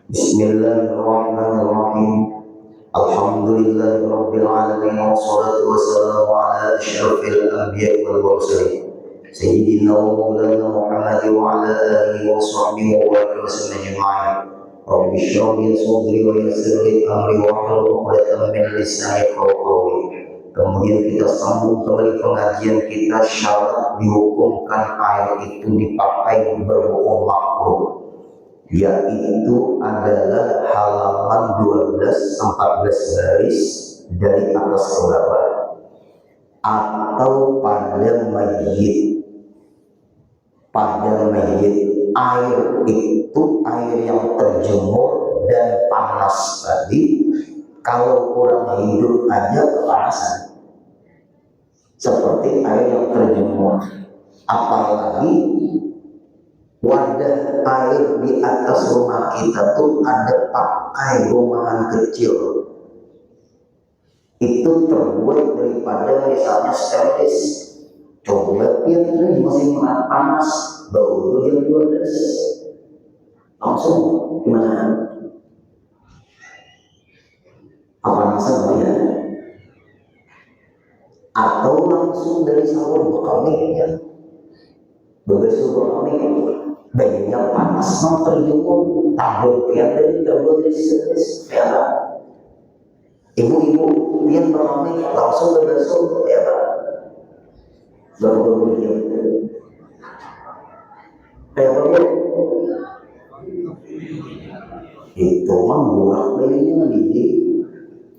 Bismillahirrahmanirrahim. Alhamdulillahirabbil alamin wassalatu wassalamu ala asyrafil anbiya'i wal mursalin sayyidina wa maulana Muhammad wa ala alihi wa sahbihi wa sallam ajma'in. Rabbi shrah li sadri wa yassir li amri wa hlul 'uqdatam min lisani yafqahu qawli. Kemudian kita sambung kembali pengajian kita, syarat dihukumkan air itu dipakai berbohong makruh, yaitu adalah halaman 12-14 baris dari atas ke bawah, atau pada mayit. Pada mayit, air itu air yang terjemur dan panas tadi. Kalau orang hidup aja kepanasan, seperti air yang terjemur. Apalagi wadah air di atas rumah kita tuh ada pakai rumahan kecil, itu terbuat daripada misalnya stainless. Coba lihat ini masih panas, baru jam 12 langsung gimana? Kepanasan ya? Atau langsung dari sahur bekal ya? Begitu bekal banyak panas mau terjemur, tabur pian dari tabur listrik ya. Ibu-ibu pian beramai langsung berbasuh ya Pak. Baru dia kayak apa? Itu mah buah belinya di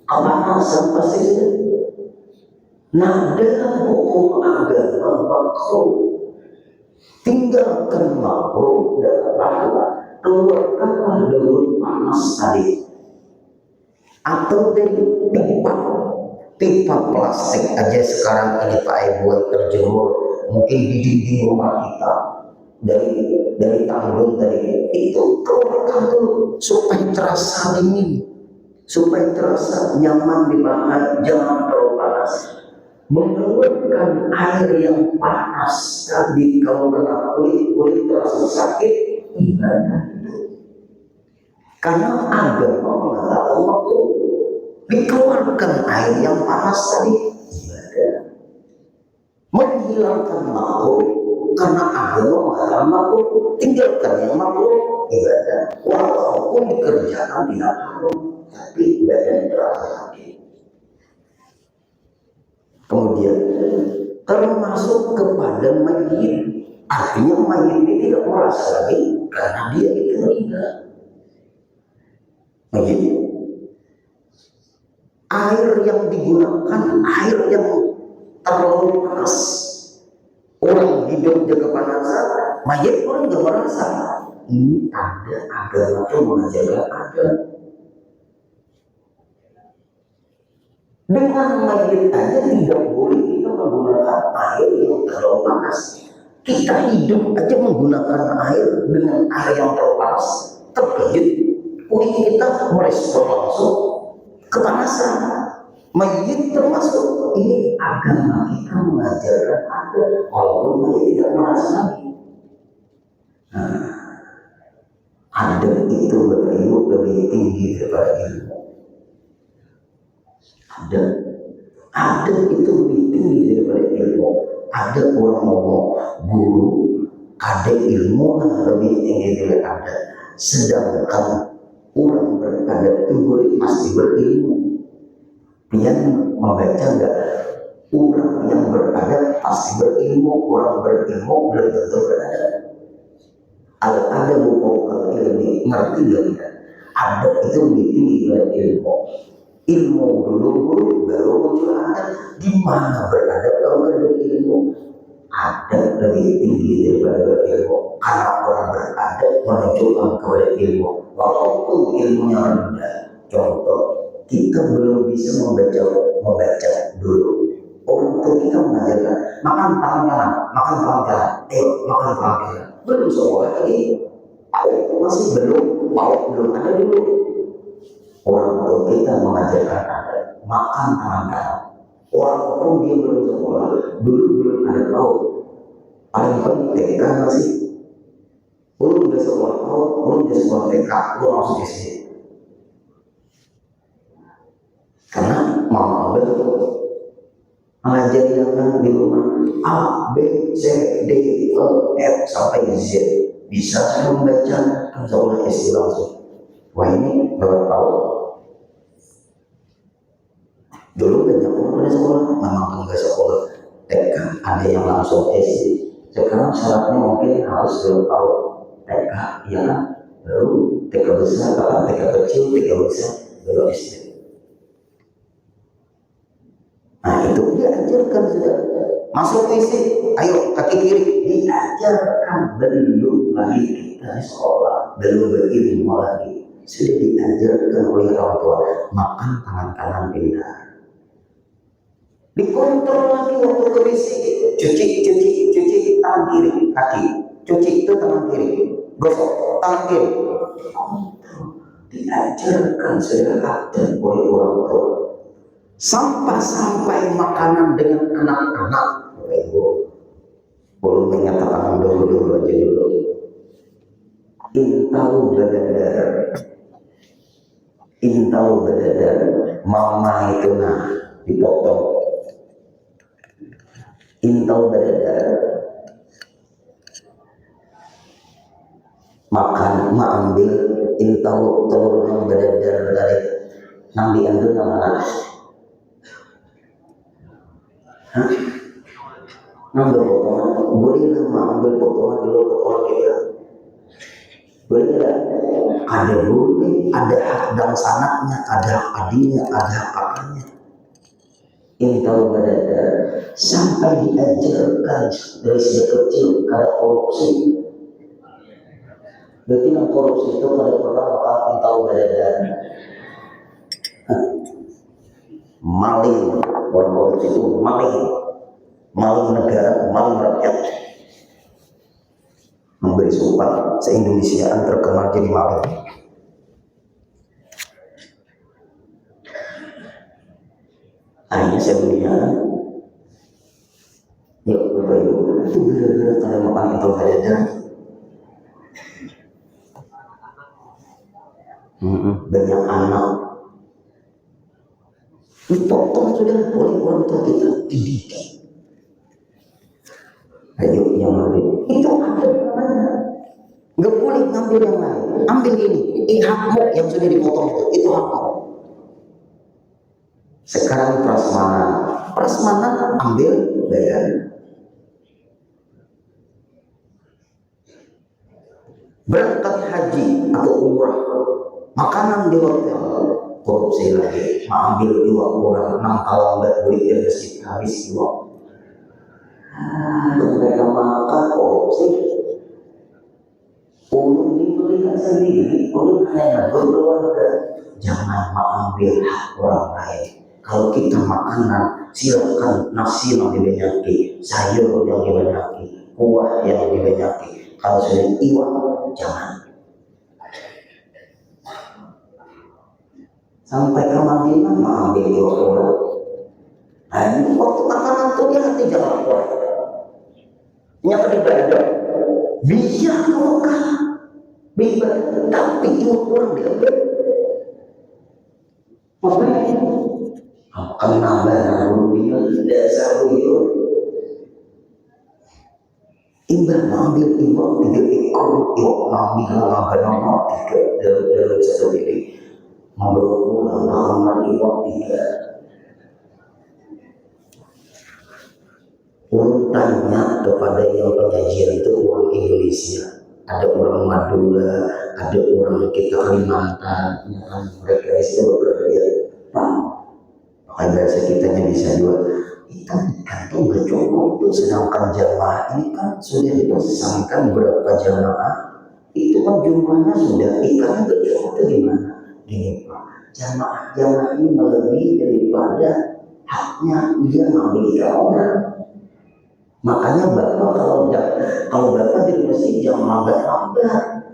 kepanasan pasti. Nah, dalam hukum agama makruh, tinggalkan makruh dan pahala, keluarkanlah dulu panas tadi. Atau dari pipa plastik aja sekarang ini Pak Ibu terjemur, mungkin di dinding rumah kita, dari tanggung tadi itu keluarkan dulu supaya terasa dingin, supaya terasa nyaman dipakai, jangan terlalu panas. Mengeluarkan air yang panas tadi kalau kena kulit terasa sakit, ibadah itu. Karena agama mengatakan waktu dikeluarkan air yang panas tadi, ibadah. Menghilangkan makruh, karena agama mengatakan makruh, tinggalkan yang makruh, ibadah. Walaupun dikerjakan tidak makruh, tapi ibadah terasa sakit. Kemudian termasuk kepada mayit, artinya mayit ini tidak merasa lagi karena dia itu meninggal. Mayit, air yang digunakan air yang terlalu panas. Orang hidup di kepanasan, mayit pun tidak merasa. Ini ada agama itu mengajarkan ada. Dengan mayit aja tidak boleh kita menggunakan air yang terlalu panas. Kita hidup aja menggunakan air dengan air yang terlalu panas, terkejut kulit kita merespon langsung kepanasan. Mayit termasuk, ini agama kita mengajarkan ada, walaupun mayit tidak merasa lagi. Nah, ada itu lebih tinggi daripada ilmu. Ada itu lebih tinggi daripada ilmu. Ada orang ngomong guru, ada ilmu lebih tinggi daripada ada. Sedangkan orang berada itu pasti berilmu. Dia membaca enggak? Orang yang berada pasti berilmu. Orang berilmu belum tentu berada. Ada buku ilmu, ngerti enggak? Ada itu lebih tinggi dari ilmu. Ilmu dulu baru muncul ada. Di mana berada kalau ada ilmu? Ada lebih tinggi daripada ilmu. Karena orang berada menunjukkan kepada ilmu, walaupun ilmunya rendah. Contoh, kita belum bisa membaca dulu. Orang tua kita mengajarkan makan tangan kanan, makan tangan kanan, makan tangan kanan. Belum sekolah lagi, masih belum ada dulu. Orang tua kita mengajarkan ada makan tangan kanan. Walaupun dia belum sekolah, belum ada tahu. Paling penting kan masih Ulun udah sekolah PAUD, ulun udah sekolah TK, ulun langsung SD. Karena mama abah ngajari anak di rumah A, B, C, D, E, F sampai Z. Bisa saya membaca kan sekolah SD langsung. Wah ini lewat PAUD. Dulu banyak orang pada sekolah, memang enggak sekolah TK, ada yang langsung SD. Sekarang syaratnya mungkin harus lewat PAUD TK, ya kan? Lalu TK besar, TK kecil, TK besar, baru SD. Nah itu diajarkan sudah. Masuk WC, ayo kaki kiri, diajarkan. Belum lagi kita sekolah, belum berilmu lagi, sudah diajarkan oleh orang tua. Makan tangan kanan pindah. Dikontrol lagi waktu ke WC, cuci tangan kiri, kaki, cuci itu tangan kiri, gosok tangan kiri. Diajarkan sudah ada oleh orang tua. Sampai makanan dengan anak-anak, Ibu, belum menyatakan dulu aja dulu. Intau bedadar, mama itu dipotong. Intau bedadar, makan, ambil intau telur yang bedadar dari nang diambil nama ngambil potongan, boleh ambil potongan di luar potongan kita. Boleh tidak? Ada boleh, ada hak dan sanatnya, ada hak adinya, ada hak kakaknya. Ini kalau berada sampai diajarkan dari sejak kecil kada korupsi. Berarti korupsi itu kada pernah makan tahu berada. Maling, orang korupsi itu maling negara, maling rakyat, memberi sumpah se-Indonesiaan terkenal jadi maling. Akhirnya saya melihat, ya Bapak Ibu, itu gara-gara kalian makan intau berada. Banyak anak dipotong sudah oleh orang tua kita, dididik. Ayo yang lain itu ada namanya, nggak boleh ngambil yang lain, ambil ini hakmu yang sudah dipotong itu hakmu. Sekarang prasmanan ambil bayar. Berangkat haji atau umrah, makanan di hotel, korupsi lagi, ambil 2 orang 6 tahun nggak boleh di masjid habis 2. Mereka makan korupsi. Ulun diberikan sendiri, ulun hanya berkeluarga. Jangan mengambil hak orang lain. Kalau kita makanan, silakan nasi yang dibenyaki, sayur yang dibenyaki, kuah yang dibenyaki. Kalau sudah iwak, jangan. Sampai ke Madinah mengambil iwak orang. Nah, ini waktu makanan itu dia hati jangan kuat. Yang beribadah, biar makan, beribadah, tapi iwak orang diambil. Apa ini? Akan nambah rupiah dasar buyur. Imbang mengambil iwak 3 ekor, iwak ngambil nama tiga dalam satu ini. Membawa pulang kamar iwak 3. Orang tanya kepada yang penyajian itu orang Indonesia, ada orang Madura, ada orang kita Kalimantan, mereka itu bekerja, Pak, pakai bahasa kitanya bisa juga. Ikan itu nggak cukup tuh, sedangkan jamaah ini kan sudah dipesankan berapa jamaah, itu kan jumlahnya sudah ikannya nggak cukup tuh gimana? Gini Pak, jamaah ini melebihi daripada haknya dia ngambil ikan orang. Makanya Bapak kalau Bapak di masjid jangan lambat-lambat.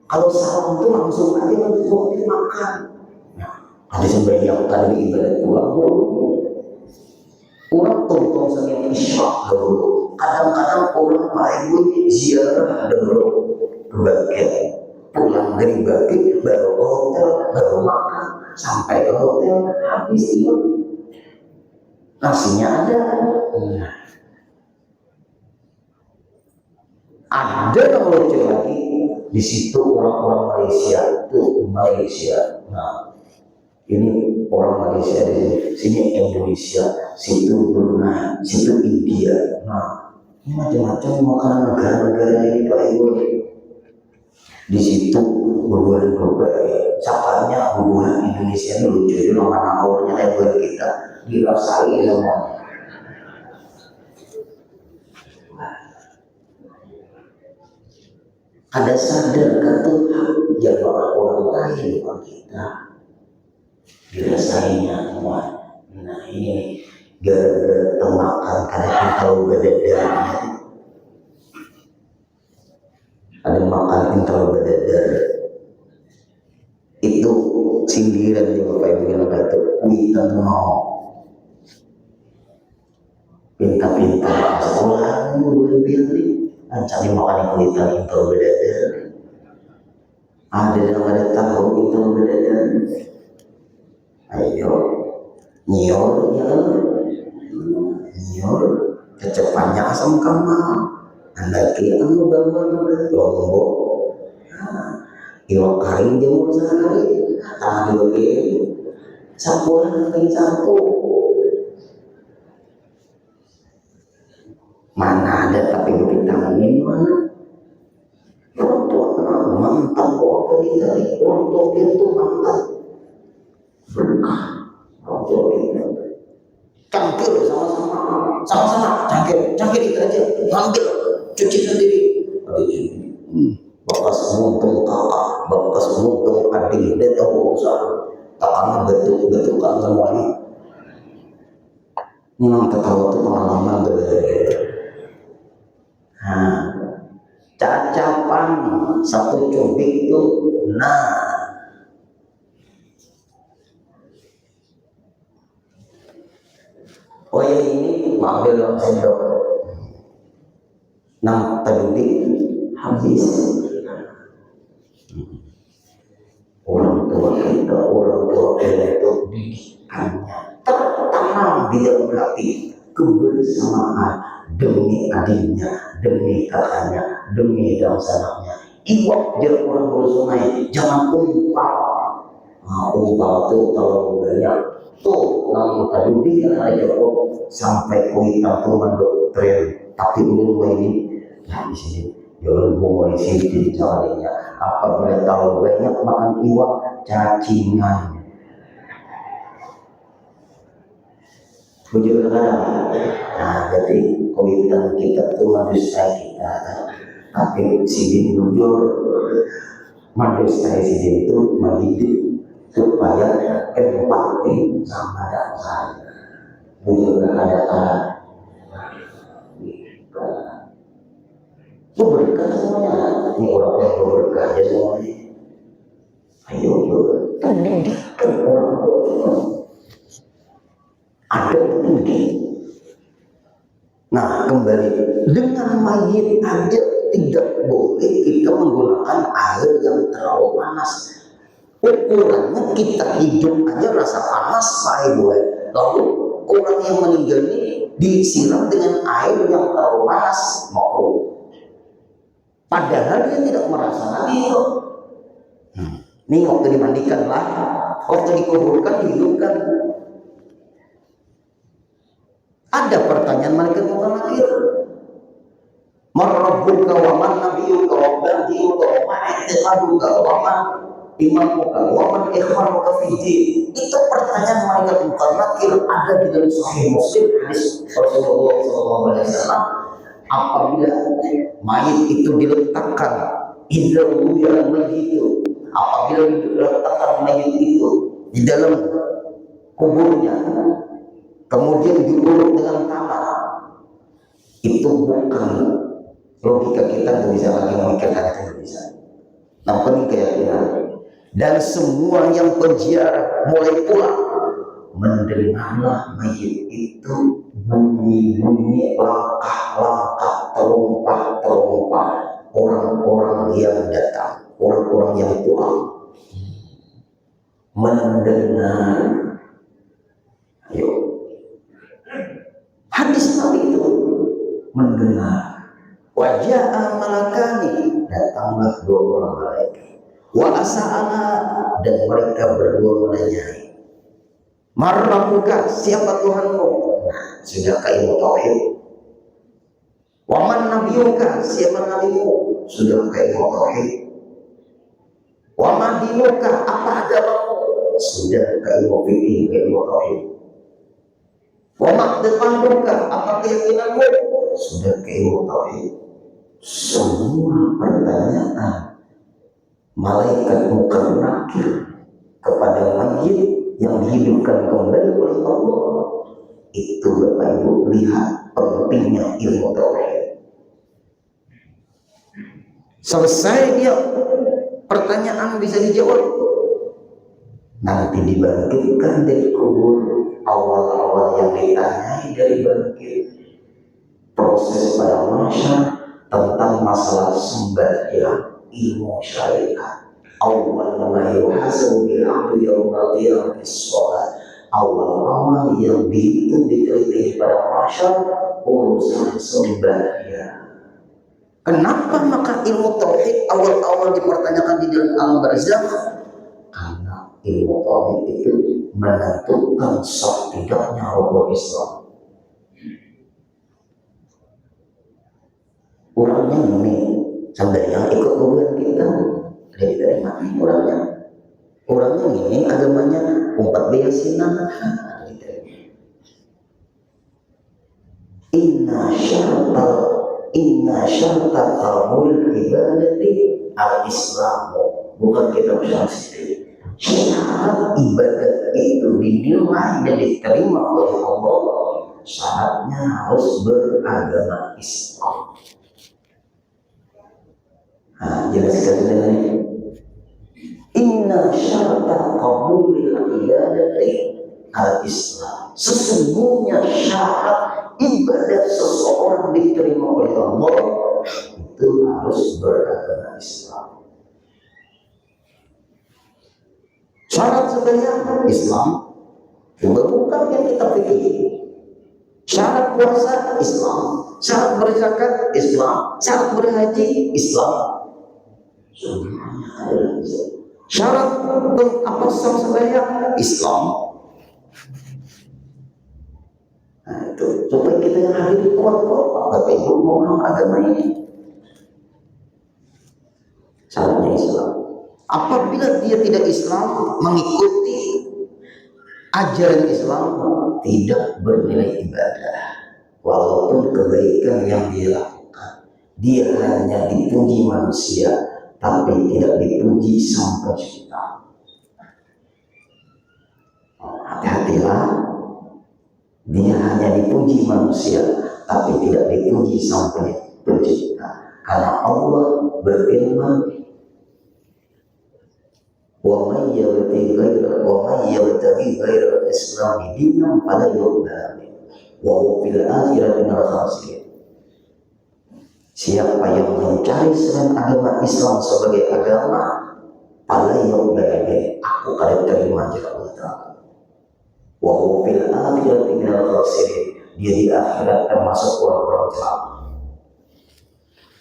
Kalau salam itu langsung aja untuk makan. Nah, ada sembahyang tadi ibadat pulang orang tonton sambil isya dulu. Kadang-kadang orang paling ziarah dulu. kebagian. Pulang dari bagi baru ke hotel, baru makan, sampai ke hotel habis itu nasinya ada. Ada yang lucu lagi di situ orang-orang Malaysia. Nah, ini orang Malaysia di sini Indonesia, situ Brunei, situ India. Nah, ini macam-macam makanan negara-negara ini Pak Ibu. Di situ berbagai sapanya hubungan Indonesia ini lucu, itu nama awalnya lebar kita dirasai semua. Ada sadar kan tuh jamaah orang lain bukan kita dirasainya semua. Nah ini gara-gara temakan karena kita tahu bedadarnya. Ada makan intro bedadar itu sindiran ya Bapak Ibu yang kata kita mau pintar-pintar sekolah lebih cari makan kuitan intro bedadar. Ada yang ada tahu intro bedadar. Ayo nyor kecepannya asam kamal. Anda kira anu gambar lombok, iwak karing jemur sehari, tangan lagi, campuran lagi satu. Mana ada tapi vitamin mana? Orang tua mantap kok kita, orang tua itu mantap, berkah, orang tua kita. Cangkir sama-sama, cangkir itu aja, ngambil. Cuci sendiri. Bakas muntung kakak, bakas muntung adik, dia tahu urusan. Tangan betul-betulkan semuanya. Ini memang ketawa itu pengalaman berbeda. Nah, cacapan satu cubit itu, oh ya ini ambil sendok. Nah, tadi habis. Orang tua kita itu didikannya tertanam di dalam hati kebersamaan demi adiknya, demi kakaknya, demi dansananya. Iwak jadi orang bersungai, jangan umpal. Umpal itu kalau banyak tuh namun tadi kan ada sampai kuita tuh mendoktrin, tapi ulun ini ya di sini jual bunga di sini caranya apabila tahu banyak makan iwak cacingan bujur kadang. Nah jadi kuitan kita tuh manusia kita, tapi sidin bujur manusia sidin itu mendidik supaya empati sama dasar bujur kadang. Itu berkah semuanya. Ini orang yang berkah ya semuanya. Ayo pendidikan orang tua ada tinggi. Nah kembali dengan mayit aja tidak boleh kita menggunakan air yang terlalu panas. Ukurannya kita hidup aja rasa panas Pak Ibu. Lalu orang yang meninggal ini disiram dengan air yang terlalu panas mau. Padahal dia tidak merasa lagi itu. Ini waktu dimandikan lah, waktu dikuburkan dihidupkan. Ada pertanyaan malaikat muka nakir. Marabbuka wa man nabiyyuka wa bandiuka wa man i'tiqaduka wa man imamuka wa man ikhwanuka fi din. Itu pertanyaan malaikat muka nakir ada di dalam Sahih Muslim hadis Rasulullah SAW. Apabila mayit itu diletakkan yang begitu, apabila diletakkan mayit itu di dalam kuburnya, kemudian diurut dengan tanah, itu bukan logika kita, nggak bisa lagi memikirkan itu, nggak bisa. Nampak keyakinan. Dan semua yang berziarah mulai pulang mendengarlah mayit itu bunyi-bunyi langkah-langkah terumpah-terumpah orang-orang yang datang, orang-orang yang pulang mendengar. Ayo, hadis Nabi itu mendengar. Wajah malakani, datanglah dua orang malaikat. Wa as'ala, dan mereka berdua menanyai. Marrabbuka, siapa Tuhanmu? Nah, sudah ke ilmu tauhid. Wa man nabiyuka, siapa nabimu? Sudah ke ilmu tauhid. Wa ma dinuka, apa agamamu? Sudah ke ilmu fikih, ke ilmu tauhid. Wa ma taqaduka, apa keyakinanmu? Sudah ke ilmu tauhid. Semua pertanyaan malaikat munkar nakir kepada mayit yang dihidupkan kembali oleh Allah, itu Bapak Ibu lihat pentingnya ilmu tauhid. Selesai dia pertanyaan bisa dijawab, nanti dibangkitkan dari kubur. Awal-awal yang ditanyai dari bangkit, proses pada mahsyar tentang masalah sembahyang, ilmu syariat. Awal ma yuhasabu bil 'abdi yawmal qiyamah as-shalah. Awal-awal yang dihitung diteliti pada mahsyar urusan sembahyang. Kenapa maka ilmu tauhid awal-awal dipertanyakan di dalam alam barzakh? Karena ilmu tauhid itu menentukan sah tidaknya rukun Islam. Orangnya ini sampai yang ikut hubungan kita dari mana orangnya? Orangnya ini agamanya umpat biasinan. Inna syartal qabul ibadati al-islamu. Bukan kita bersaksi. Syarat ibadat itu dinilai dan diterima oleh Allah, syaratnya harus beragama Islam. Nah, jelaskan dengan ini. Inna syarata qabulil ibadati al-Islam. Sesungguhnya syarat ibadat seseorang diterima oleh Allah itu harus beragama Islam. Syarat sembahyang Islam, bukan yang kita pikir. Syarat puasa Islam, syarat berzakat Islam, syarat berhaji Islam. Syarat apa sembahyang Islam. Nah itu supaya kita yang hadir kuat-kuat, Bapak Ibu mau agama ini. Syaratnya Islam. Apabila dia tidak Islam, mengikuti ajaran Islam, tidak bernilai ibadah. Walaupun kebaikan yang dia lakukan, dia hanya dipuji manusia, tapi tidak dipuji Sang Pencipta. Hati-hatilah, dia hanya dipuji manusia, tapi tidak dipuji Sang Pencipta. Karena Allah berfirman, wa may yabtaghi ghayra al-islam dinan fala yuqbal wa huwa fil akhirati minal khasirin. Siapa yang mencari selain agama Islam sebagai agama, fala yuqbal, aku akan terima ajaran Allah Ta'ala. Wa huwa fil akhirati minal khasirin, dia di akhirat termasuk orang-orang celaka.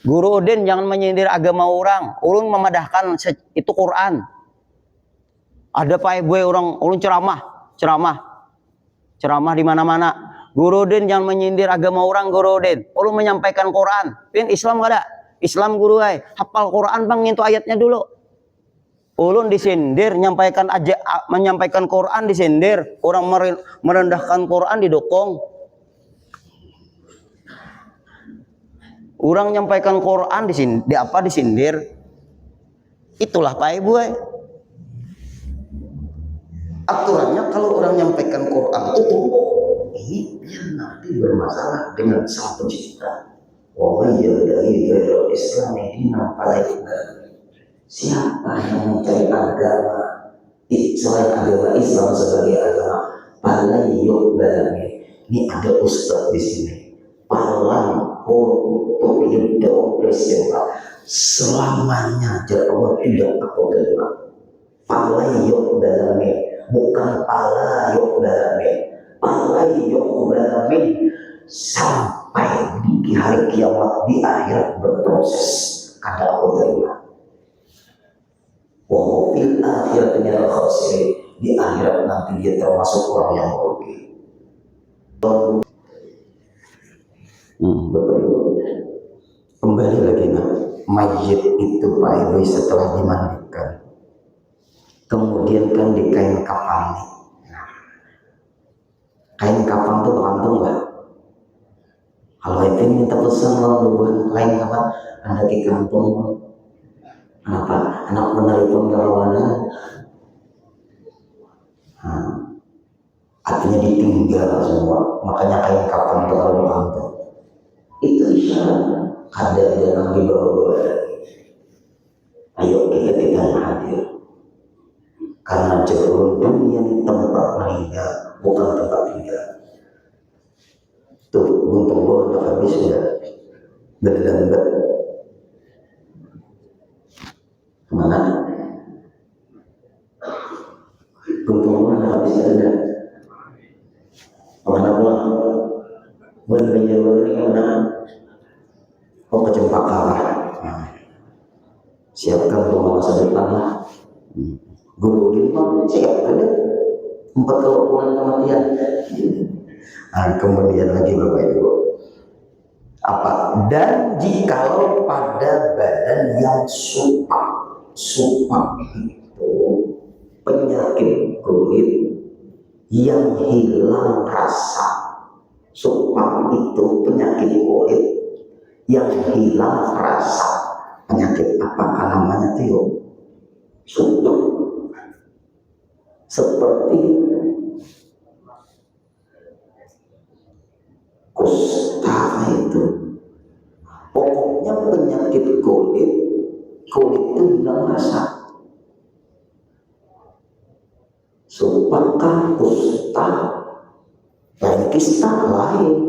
Guru Udin jangan menyindir agama orang. Ulun memadahkan itu Quran. Ada Pak Ibu orang ceramah di mana-mana. Guru Udin jangan menyindir agama orang, Guru Udin. Ulun menyampaikan Quran. Pin Islam gak ada? Islam guru ay. Hafal Quran bang, nyentuh ayatnya dulu. Ulun disindir, menyampaikan Quran disindir. Orang merendahkan Quran didukung. Orang menyampaikan Quran disindir. Itulah Pak Ibu ay. Aturannya kalau orang menyampaikan Quran itu ini biar nanti bermasalah dengan Sang Pencipta. Wa may yabtaghi ghayra al-islam dinan fala yuqbal. Siapa yang mencari agama selain agama Islam sebagai agama, fala yuqbal. Ini ada ustaz di sini. Palang untuk hidup Presiden. selamanya jar Allah tidak aku terima. Palayok dalame, bukan palayok dalame, palayok dalame, sampai di hari kiamat di akhirat berproses kada aku terima. Wa fil akhirat minal khasirin, di akhirat nanti dia termasuk orang yang merugi. Kembali lagi mayit itu Pak Ibu setelah dimandikan, kemudian kan di kain kapang. Kain kapang itu gantung nggak? Kalau itu minta pesan mau buat kain kapang, ada di kampung apa? Anak menelepon kawanan, artinya ditinggal semua. Makanya kain kapang itu kalau gantung. Itu isyarat ada yang dibawa-bawa. Ayo kita hadir. Karena jauh dunia tempat meninggal, bukan tempat tinggal. Tuh, untung lo udah habis sudah berlambat. Kemana? Untung lo udah habis sudah. Kemana pulang? Bener-bener ini kemana? Oh, ke Cempaka lah. Siapkan untuk masa depan lah. Guru lima siap ada 4 kelompok kematian. Kemudian lagi Bapak Ibu apa? Dan jikalau pada badan yang supak itu penyakit kulit yang hilang rasa. Supak itu penyakit kulit yang hilang rasa. Penyakit apa namanya tuh? Supak. Seperti kusta itu, pokoknya penyakit kulit itu hilang rasa. Supakah kusta dan kista lain.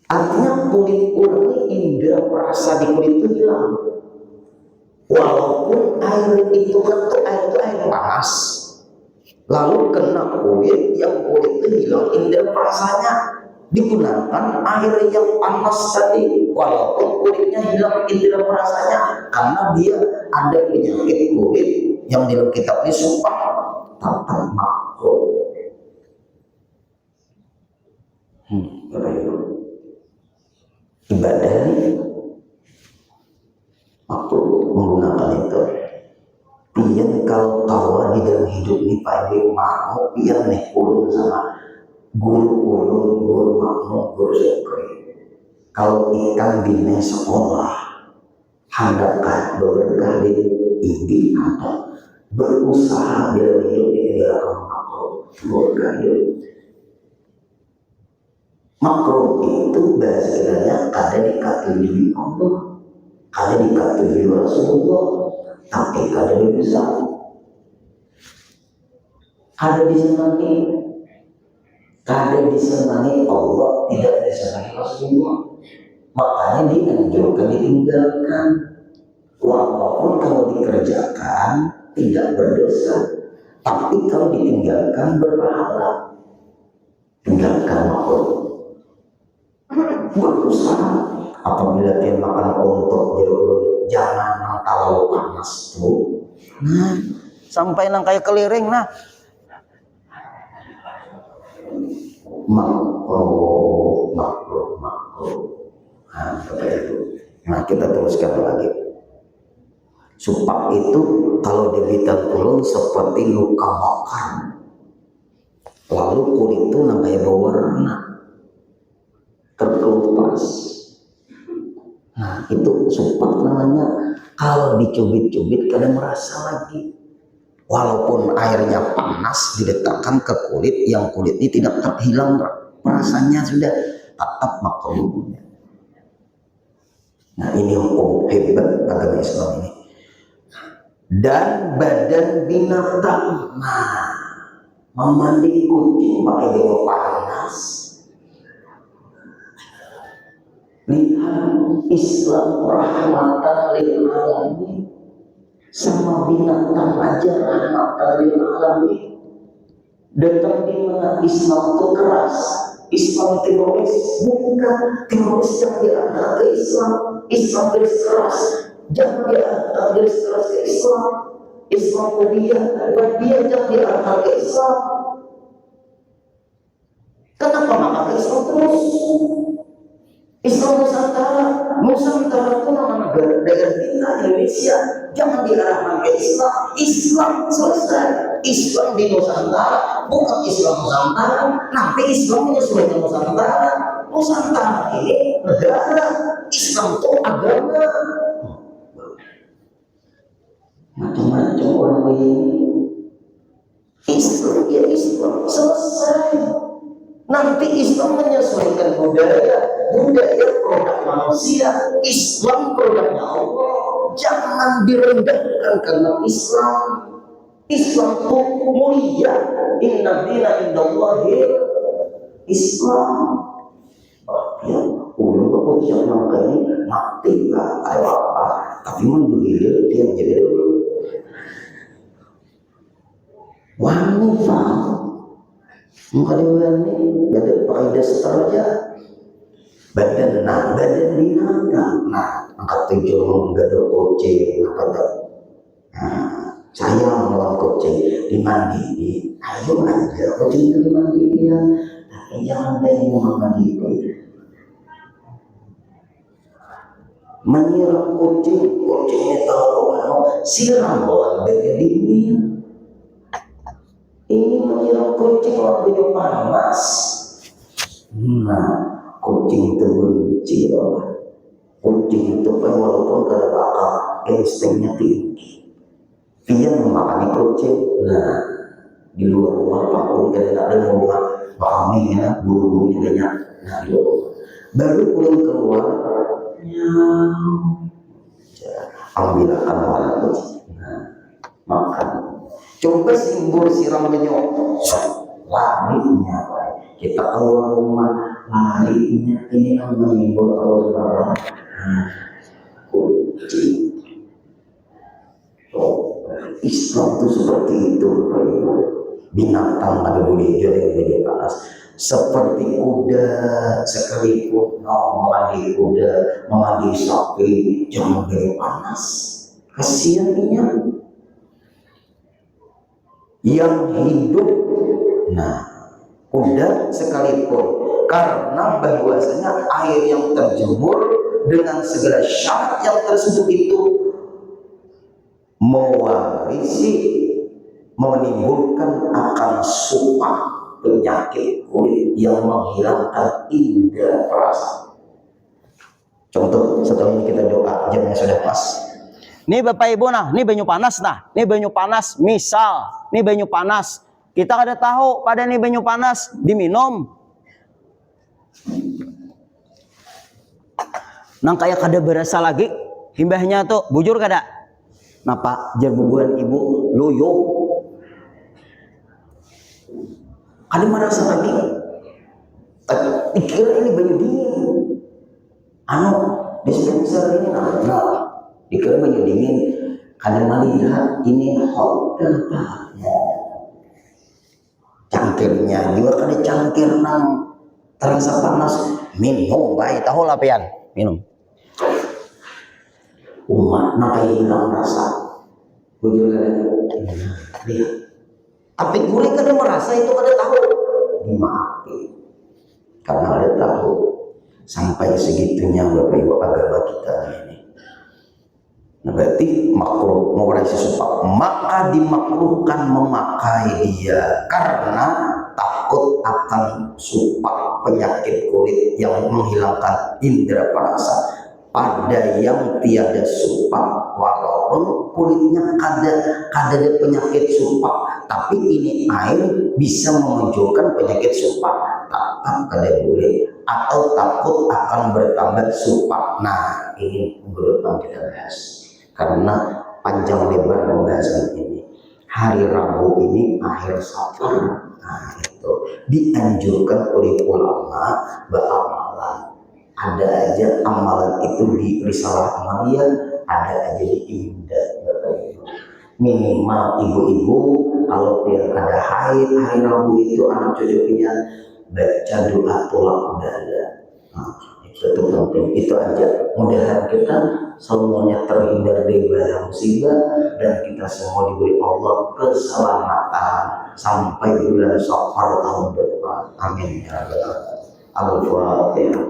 Artinya kulit orang indera perasa di kulit itu hilang. Walaupun air itu air panas, lalu kena kulit, yang kulit itu hilang indera perasanya, digunakan air yang panas tadi, walaupun kulitnya hilang indera perasanya, karena dia ada penyakit kulit yang di kitab ini sumpah tatap makro. Ibadah ini waktu menggunakan itu, pian kalau tawa di dalam hidup ini Pak Ibu mau pian nih ulun sama guru makmum, guru sekre. Kalau ikan bina sekolah handapkan beberapa kali ini ada berusaha dalam hidup di dalam makro hidup. Makro itu bahasanya ada di kategori Allah, ada di kategori Rasulullah, tapi ada di besar, ada disenangi Allah, tidak disenangi Rasulullah. Makanya dianjurkan ditinggalkan, walaupun kalau dikerjakan tidak berdosa, tapi kalau ditinggalkan berpahala. Tinggalkan makro. Berusaha apabila dia makan untuk jangan terlalu panas tuh. Sampai nang kayak keliring makro. Nah, kita teruskan lagi. Supak itu kalau dibilang ulun seperti luka bakar. Lalu kulit itu namanya berwarna terkelupas. Nah, itu supak namanya. Kalau dicubit-cubit kadang merasa lagi. Walaupun airnya panas diletakkan ke kulit, yang kulit ini tidak terhilang rasanya sudah tetap makruhnya. Nah, ini hukum hebat agama Islam ini. Dan badan binatang, memandi kucing pakai dewa panas. Lihat Islam rahmatan lil alamin, sama binatang aja rahmatan lil alamin. Datang di mana Islam itu keras, Islam teroris, bukan teroris yang diantar ke Islam. Islam garis keras, jangan diantar garis keras ke Islam. Islam dia jangan diantar ke Islam. Kenapa maka ke Islam terus? Islam Nusantara pun nama negara kita Indonesia, jangan diarahkan ke Islam. Islam selesai. Islam di Nusantara, bukan Islam Nusantara. Nanti Islam menyesuaikan Nusantara. Nusantara ini negara, Islam itu agama. Macam-macam orang ini. Islam ya Islam selesai. Nanti Islam menyesuaikan budaya produk manusia, Islam produknya Allah. Jangan direndahkan karena Islam. Islam itu mulia. Inna dina indallahi Islam. Ya, ulun kok siap makanya mati lah apa, tapi mun begitu dia menjadi dulu. Wanita muka dia ini badan pakai daster aja, badan binatang. Nah, angkat tujuh gak ada kucing apa tuh? Saya melawan kucing dimandi, ayo aja kucing itu dimandi dia, tapi jangan ada yang mandi. Menyiram kucingnya tahu siram bawaan badan dingin. Ini menyiram kucing waktu panas. Nah, kucing itu benci loh. Kucing itu walaupun kada bakal instingnya tinggi, dia memakan kucing. Nah, di luar rumah pakun kada ada rumah kami ya, buru-buru juga nya. Nah, di luar baru pulang keluar, ambilkan warna kucing. Nah, makan. Coba simbol siram benyok, larinya. Kita keluar rumah, larinya ini namanya simbol Allah. Kucing. Islam itu seperti itu. Binatang ada boleh jadi panas. Seperti kuda sekalipun mengandi kuda, mengandi sapi, jangan jadi panas. Kasihan dia yang hidup. Nah, kuda sekalipun, karena bahwasanya air yang terjemur dengan segala syarat yang tersebut itu menimbulkan akan sumpah penyakit kulit yang menghilangkan indera perasa. Contoh, setelah ini kita doa, jamnya sudah pas. Nih Bapak Ibu nah, nih banyu panas nah, nih banyu panas, misal, nih banyu panas. Kita kada tahu pada nih banyu panas diminum. Nang kayak kada berasa lagi, himbahnya tuh bujur kada. Napa jerbubuan ibu loyo. Kada merasa lagi. Dikira ini banyu dingin. Dispenser ini nah. Dikira banyu dingin, kada melihat ini hot dan pahatnya. Cangkirnya juga kada cangkir nang terasa panas. Minum baik tahu lah pian, minum. Umat nak hilang rasa. Bujur kada. Lihat. Tapi gue kada merasa itu kada tahu. Dimaafkan. Karena ada tahu. Sampai segitunya Bapak Ibu agama kita ini. Nah, berarti makruh mengoreksi sumpah, maka dimakruhkan memakai dia karena takut akan sumpah penyakit kulit yang menghilangkan indera perasa pada yang tiada sumpah, walaupun kulitnya kada ada penyakit sumpah, tapi ini air bisa memunculkan penyakit sumpah, tetap kada boleh atau takut akan bertambah sumpah. Nah, ini menurut kita bahas. Karena panjang lebar pembahasan ini. Hari Rabu ini akhir Safar. Nah, itu dianjurkan oleh ulama beramalan. ada aja amalan itu di risalah amalia, ada aja di indah. Minimal ibu-ibu kalau dia ada haid hari Rabu itu anak cucunya baca doa tolak udara. Nah, itu penting, itu aja. Mudah-mudahan kita semuanya terhindar dari bahaya musibah dan kita semua diberi Allah keselamatan sampai bulan Syawal tahun depan. Amin ya rabbal alamin. Al-Fatihah.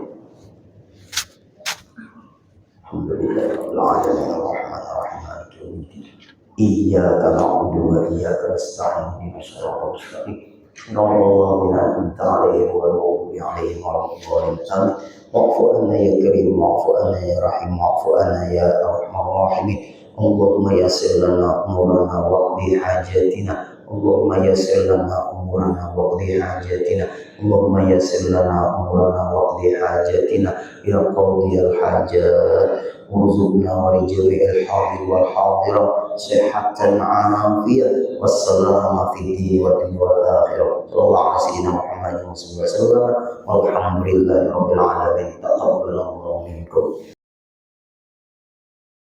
Alhamdulillahirabbil alamin arrahmanir rahim. Iyyaka na'budu wa iyyaka nasta'in ihdinas siratal mustaqim. Shiratal ladzina an'amta 'alaihim ghairil maghdubi 'alaihim waladdallin. Amin. Wa'fu 'anna ya karim, wa'fu 'anna ya rahim, wa'fu 'anna ya arhamar rahimin. Allahumma yassir lana umurana waqdi hajatina. Allahumma yassir lana umurana waqdi hajatina. Allahumma yassir lana umurana waqdi hajatina ya qadiyal hajat. Warzuqna wa rijal hadir wal hadira sihhatan afiyah wassalama fid din wal akhirah. Sallallahu alaihi wa sallam Muhammadin sallallahu alaihi wasallam. Walhamdulillahi rabbil alamin.